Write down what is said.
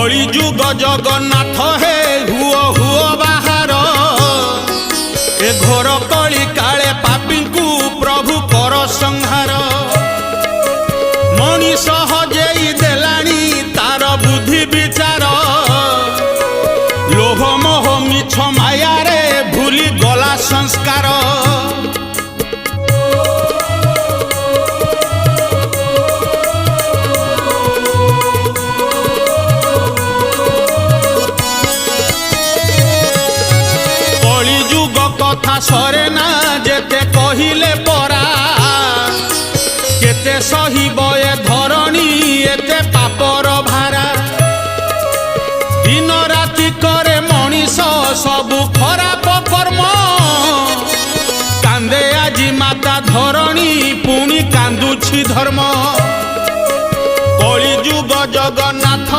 कली जुग जगन्नाथ हे हुओ हुओ बाहर ए घोर कली काले पापी को प्रभु कर संहार मनीष हजेई देलानी तार बुद्धि विचार लोभ मोह मिछ माया रे भूली गला संस्कार कथा सरे ना जेते कहिले परा केते सहिब ए धरणी एते पापर भारा दिन राति करे मनीष सब खराब कर्म कांदे आजी माता धरणी पुणी कांदुछि धर्म।